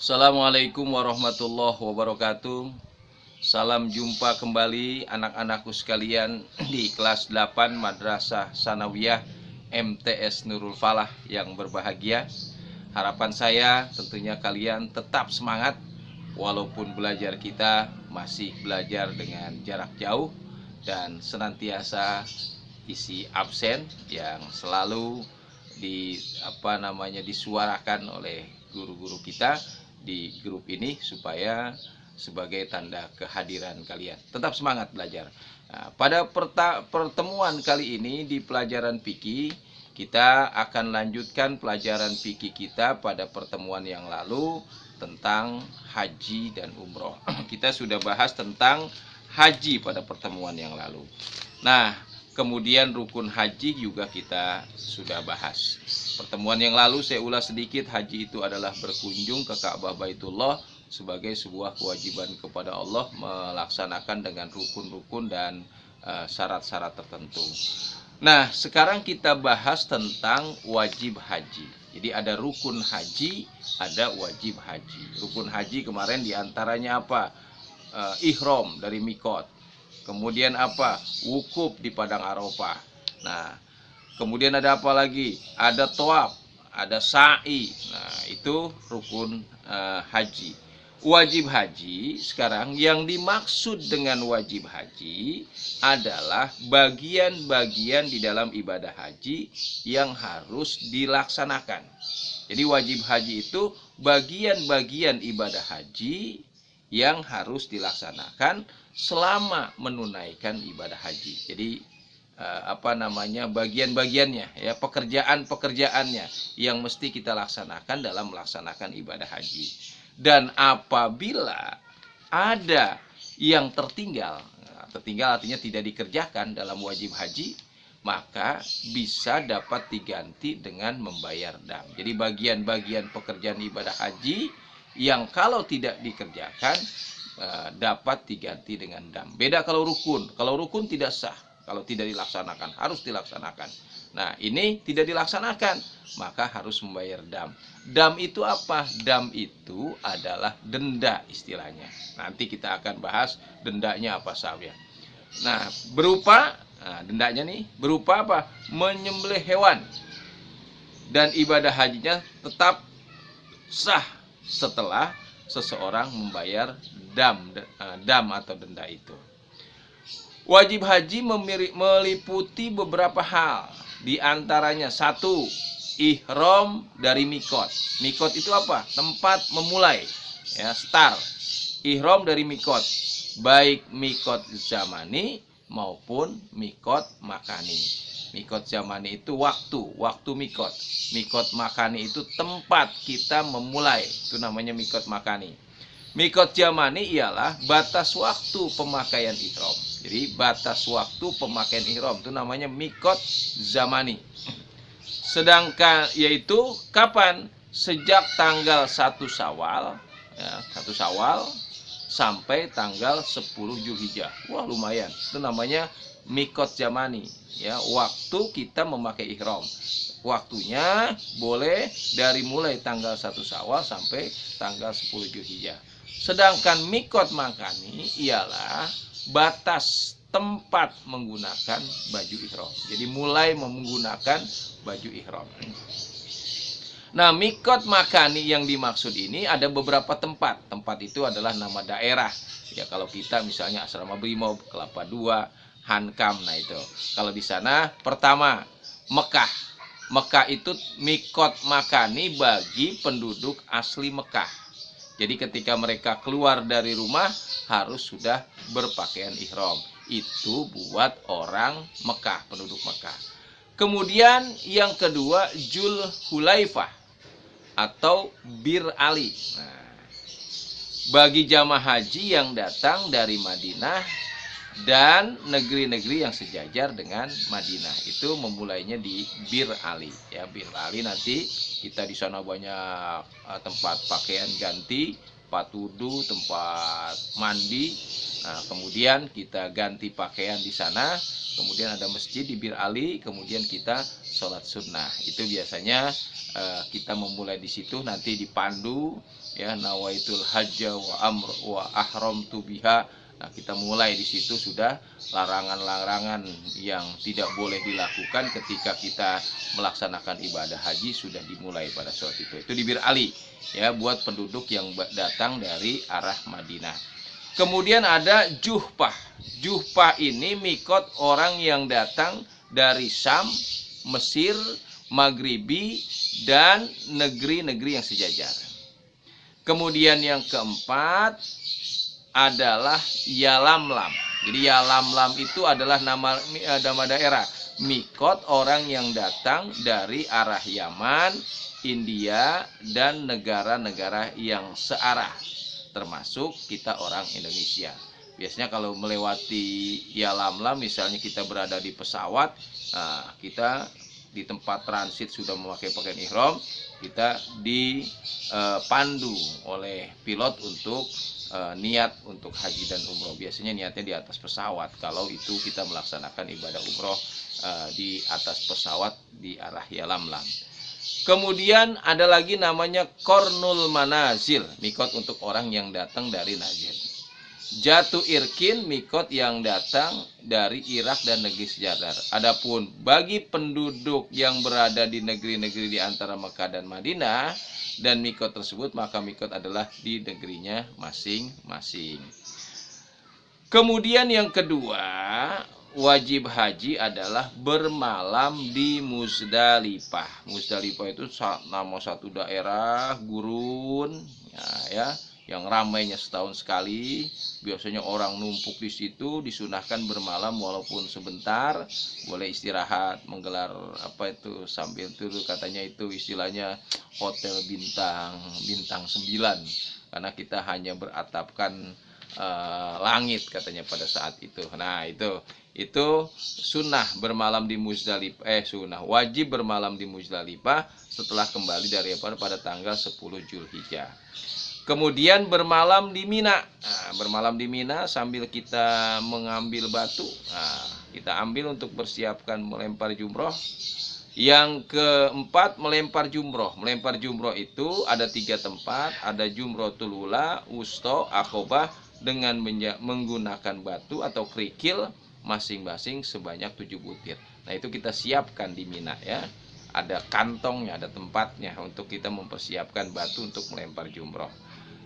Assalamualaikum warahmatullahi wabarakatuh. Salam jumpa kembali anak-anakku sekalian di kelas 8 Madrasah Sanawiyah MTS Nurul Falah yang berbahagia. Harapan saya tentunya kalian tetap semangat walaupun belajar kita masih belajar dengan jarak jauh dan senantiasa isi absen yang selalu disuarakan oleh guru-guru kita di grup ini supaya sebagai tanda kehadiran kalian. Tetap semangat belajar. Nah, pada pertemuan kali ini di pelajaran fikih kita akan lanjutkan pelajaran fikih kita pada pertemuan yang lalu tentang haji dan umroh. Kita sudah bahas tentang haji pada pertemuan yang lalu. Nah, kemudian rukun haji juga kita sudah bahas. Pertemuan yang lalu saya ulas sedikit, haji itu adalah berkunjung ke Ka'bah Baitullah sebagai sebuah kewajiban kepada Allah, melaksanakan dengan rukun-rukun dan syarat-syarat tertentu. Nah, sekarang kita bahas tentang wajib haji. Jadi ada rukun haji, ada wajib haji. Rukun haji kemarin diantaranya apa? Ihram dari mikot. Kemudian apa? Wukuf di Padang Arafah. Nah, kemudian ada apa lagi? Ada tawaf, ada sa'i. Nah, itu rukun haji. Wajib haji sekarang yang dimaksud dengan wajib haji adalah bagian-bagian di dalam ibadah haji yang harus dilaksanakan. Jadi wajib haji itu bagian-bagian ibadah haji yang harus dilaksanakan selama menunaikan ibadah haji. Jadi bagian-bagiannya ya, pekerjaan-pekerjaannya yang mesti kita laksanakan dalam melaksanakan ibadah haji. Dan apabila ada yang tertinggal artinya tidak dikerjakan dalam wajib haji, maka bisa dapat diganti dengan membayar dam. Jadi bagian-bagian pekerjaan ibadah haji yang kalau tidak dikerjakan dapat diganti dengan dam. Beda kalau rukun. Kalau rukun tidak sah kalau tidak dilaksanakan, harus dilaksanakan. Nah, ini tidak dilaksanakan, maka harus membayar dam. Dam itu apa? Dam itu adalah denda istilahnya. Nanti kita akan bahas dendanya apa saja. Nah, dendanya nih berupa apa? Menyembelih hewan. Dan ibadah hajinya tetap sah setelah seseorang membayar dam atau denda itu. Wajib haji meliputi beberapa hal. Di antaranya satu, ihram dari mikot. Mikot itu apa? Tempat memulai, ya, start. Ihram dari mikot, baik mikot zamani maupun mikot makani. Mikot zamani itu waktu mikot. Mikot makani itu tempat kita memulai, itu namanya mikot makani. Mikot zamani ialah batas waktu pemakaian ihram. Jadi batas waktu pemakaian ihram itu namanya mikot zamani. Sedangkan yaitu kapan? Sejak tanggal 1 Syawal, ya, 1 Syawal sampai tanggal 10 Zulhijjah. Wah, lumayan. Itu namanya mikot zamani, ya, waktu kita memakai ihram. Waktunya boleh dari mulai tanggal 1 Syawal sampai tanggal 10 Zulhijjah. Sedangkan mikot makani ialah batas tempat menggunakan baju ihram. Jadi mulai menggunakan baju ihram. Nah, mikot makani yang dimaksud ini ada beberapa tempat. Tempat itu adalah nama daerah. Ya, kalau kita misalnya Asrama Brimob, Kelapa II, Hankam, nah itu. Kalau di sana pertama Mekah. Mekah itu mikot makani bagi penduduk asli Mekah. Jadi ketika mereka keluar dari rumah harus sudah berpakaian ihram. Itu buat orang Mekah, penduduk Mekah. Kemudian yang kedua Zulhulaifah atau Bir Ali. Nah, bagi jamaah haji yang datang dari Madinah dan negeri-negeri yang sejajar dengan Madinah, itu memulainya di Bir Ali. Ya, Bir Ali nanti kita di sana banyak tempat pakaian ganti, tempat wudu, tempat mandi, Nah, kemudian kita ganti pakaian di sana, kemudian ada masjid di Bir Ali, kemudian kita sholat sunnah. Itu biasanya kita memulai di situ, nanti dipandu ya, nawaitul hajja wa amr wa ahramtu biha. Nah, kita mulai di situ sudah larangan-larangan yang tidak boleh dilakukan ketika kita melaksanakan ibadah haji sudah dimulai pada saat itu. Itu di Bir Ali ya, buat penduduk yang datang dari arah Madinah. Kemudian ada Juhpah. Juhpah ini mikot orang yang datang dari Syam, Mesir, Maghribi, dan negeri-negeri yang sejajar. Kemudian yang keempat adalah Yalamlam. Jadi Yalamlam itu adalah nama daerah. Mikot orang yang datang dari arah Yaman, India, dan negara-negara yang searah, termasuk kita orang Indonesia. Biasanya kalau melewati Yalamlam, misalnya kita berada di pesawat, kita di tempat transit sudah memakai pakaian ihram, kita dipandu oleh pilot untuk niat untuk haji dan umroh. Biasanya niatnya di atas pesawat kalau itu kita melaksanakan ibadah umroh di atas pesawat di arah Yalamlam. Kemudian ada lagi namanya Kornul Manazil, mikot untuk orang yang datang dari Najd. Jatu Irkin, mikot yang datang dari Irak dan negeri sejajar. Adapun bagi penduduk yang berada di negeri-negeri di antara Mekah dan Madinah dan mikot tersebut, maka mikot adalah di negerinya masing-masing. Kemudian yang kedua, wajib haji adalah bermalam di Muzdalifah. Muzdalifah itu nama satu daerah gurun ya, yang ramainya setahun sekali. Biasanya orang numpuk di situ, disunahkan bermalam walaupun sebentar, boleh istirahat, menggelar sambil tidur, katanya itu istilahnya hotel bintang 9, karena kita hanya beratapkan langit katanya pada saat itu. Nah, itu sunnah bermalam di Muzdalifah, wajib bermalam di Muzdalifah setelah kembali dari pada tanggal 10 Zulhijjah. Kemudian bermalam di Mina. Nah, bermalam di Mina sambil kita mengambil batu. Nah, kita ambil untuk persiapkan melempar jumroh. Yang keempat, melempar jumroh. Melempar jumroh itu ada 3 tempat. Ada Jumrotul Ula, Wusto, Aqobah, dengan menggunakan batu atau kerikil masing-masing sebanyak 7 butir. Nah, itu kita siapkan di Mina ya. Ada kantongnya, ada tempatnya untuk kita mempersiapkan batu untuk melempar jumroh.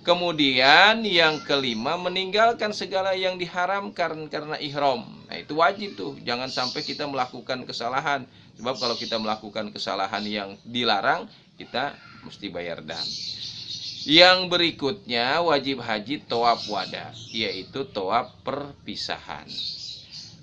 Kemudian yang kelima, meninggalkan segala yang diharamkan karena ihram. Nah, itu wajib tuh, jangan sampai kita melakukan kesalahan. Sebab kalau kita melakukan kesalahan yang dilarang, kita mesti bayar dam. Yang berikutnya, wajib haji tawaf wada, yaitu tawaf perpisahan.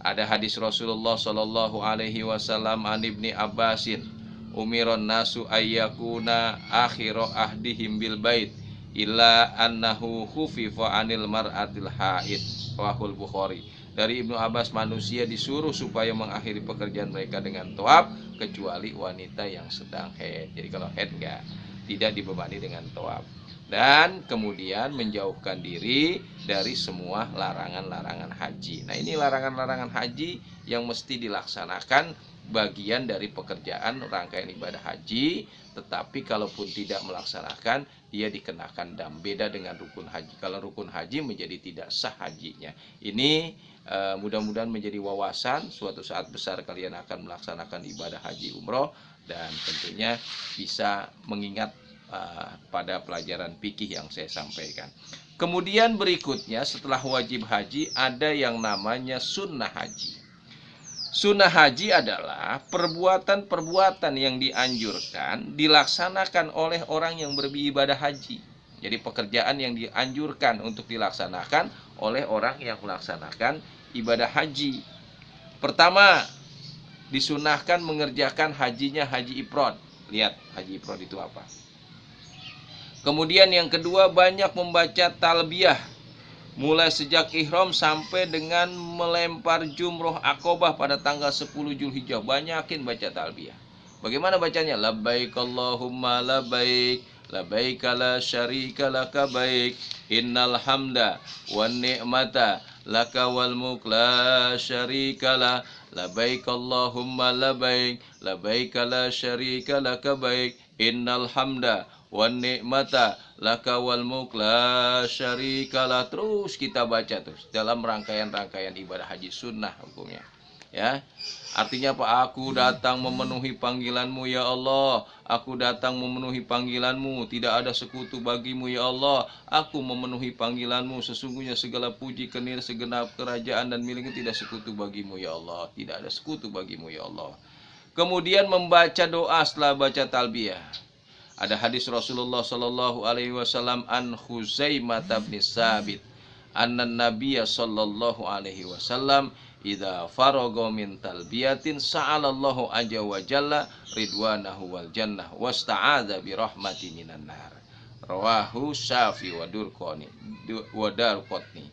Ada hadis Rasulullah Shallallahu Alaihi Wasallam an Ibni Abbasin, umiron nasu ayyakuna akhiru ahdihim bil bait illa annahu khufifa anil mar'atil haid, rawahul Bukhari. Dari Ibnu Abbas, manusia disuruh supaya mengakhiri pekerjaan mereka dengan tawaf kecuali wanita yang sedang haid. Jadi kalau haid tidak dibebani dengan tawaf. Dan kemudian menjauhkan diri dari semua larangan-larangan haji. Nah, ini larangan-larangan haji yang mesti dilaksanakan, bagian dari pekerjaan rangkaian ibadah haji. Tetapi kalaupun tidak melaksanakan, dia dikenakan dam. Beda dengan rukun haji. Kalau rukun haji menjadi tidak sah hajinya. Ini mudah-mudahan menjadi wawasan. Suatu saat besar kalian akan melaksanakan ibadah haji umroh, dan tentunya bisa mengingat pada pelajaran fikih yang saya sampaikan. Kemudian berikutnya, setelah wajib haji ada yang namanya sunnah haji. Sunnah haji adalah perbuatan-perbuatan yang dianjurkan dilaksanakan oleh orang yang beribadah haji. Jadi pekerjaan yang dianjurkan untuk dilaksanakan oleh orang yang melaksanakan ibadah haji. Pertama, disunahkan mengerjakan hajinya haji ifrad. Lihat haji ifrad itu apa. Kemudian yang kedua, banyak membaca talbiyah mulai sejak ihram sampai dengan melempar jumroh Aqobah pada tanggal 10 Zulhijjah. Banyakin baca talbiyah. Bagaimana bacanya? Labbaik Allahumma labbaik, labbaik la syarika laka baik, innal hamda wan ni'mata laka wal mulk la syarika la, labbaik Allahumma labbaik, labbaik la syarika laka baik, innal hamda wan ni'mata laka wal mulk la syarika la. Terus kita baca terus dalam rangkaian-rangkaian ibadah haji sunnah hukumnya. Ya, artinya apa? Aku datang memenuhi panggilanmu ya Allah. Aku datang memenuhi panggilanmu. Tidak ada sekutu bagimu ya Allah. Aku memenuhi panggilanmu. Sesungguhnya segala puji kenir segenap kerajaan dan milikmu tidak sekutu bagimu ya Allah. Tidak ada sekutu bagimu ya Allah. Kemudian membaca doa setelah baca talbiyah. Ada hadis Rasulullah Shallallahu Alaihi Wasallam an Khuzaimah bin Sabit anna Nabiya Shallallahu Alaihi Wasallam idza faragha min talbiyatin sa'alallahu azza wa jalla ridwanahu wal jannah wasta'adza bi rahmati minan nar. Rawahu Syafi wa Darqutni.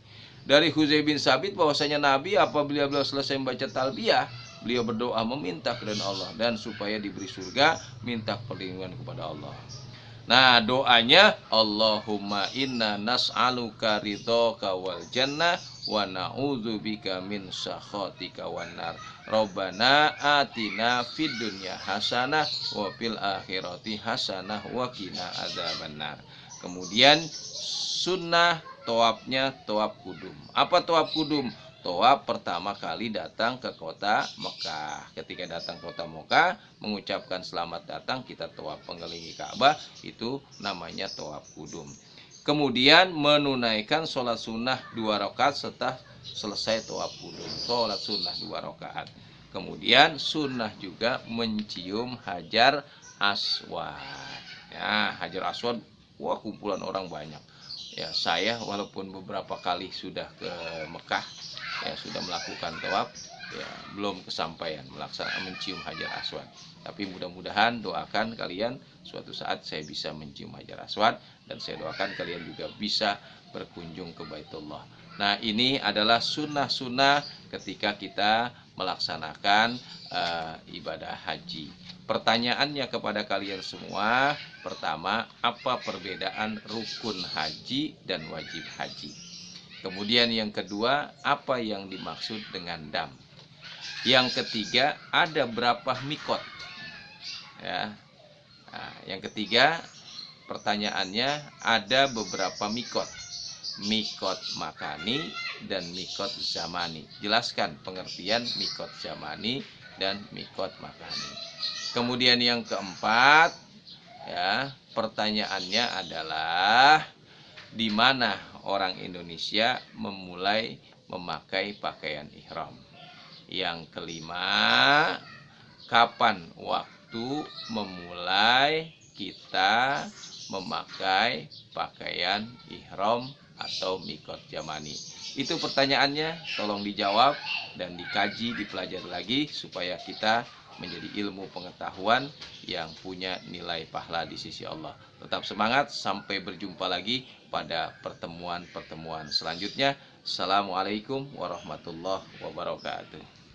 Dari Khuzaimah bin Sabit bahwasanya Nabi apabila beliau selesai membaca talbiyah, beliau berdoa meminta keridhaan Allah dan supaya diberi surga, minta perlindungan kepada Allah. Nah, doanya Allahumma inna nas'aluka ridhoka wal jannah wa na'udzubika min sakhatika wan nar. Rabbana atina fid dunya hasanah wa fil akhirati hasanah wa qina adzabannar. Kemudian sunnah tawafnya tawaf kudum. Apa tawaf kudum? Tawaf pertama kali datang ke kota Mekah. Ketika datang ke kota Mekah, mengucapkan selamat datang, kita tawaf mengelilingi Ka'bah, itu namanya tawaf kudum. Kemudian menunaikan sholat sunnah 2 rakaat setelah selesai tawaf kudum. Sholat sunnah 2 rakaat. Kemudian sunnah juga mencium Hajar Aswad. Ya, Hajar Aswad, wah kumpulan orang banyak. Ya, saya walaupun beberapa kali sudah ke Mekah, ya sudah melakukan tawaf, ya belum kesampaian melaksanakan mencium Hajar Aswad. Tapi mudah-mudahan doakan kalian suatu saat saya bisa mencium Hajar Aswad, dan saya doakan kalian juga bisa berkunjung ke Baitullah. Nah, ini adalah sunnah-sunnah ketika kita melaksanakan ibadah haji. Pertanyaannya kepada kalian semua, pertama, apa perbedaan rukun haji dan wajib haji? Kemudian yang kedua, apa yang dimaksud dengan dam? Yang ketiga, ada berapa mikot? Ya. Nah, yang ketiga, pertanyaannya ada beberapa mikot. Mikot makani dan mikot zamani. Jelaskan pengertian mikot zamani dan mikot makani. Kemudian yang keempat, ya, pertanyaannya adalah di mana orang Indonesia memulai memakai pakaian ihram. Yang kelima, kapan waktu memulai kita memakai pakaian ihram atau mikot zamani? Itu pertanyaannya, tolong dijawab dan dikaji, dipelajari lagi supaya kita menjadi ilmu pengetahuan yang punya nilai pahala di sisi Allah. Tetap semangat, sampai berjumpa lagi pada pertemuan-pertemuan selanjutnya. Assalamualaikum warahmatullahi wabarakatuh.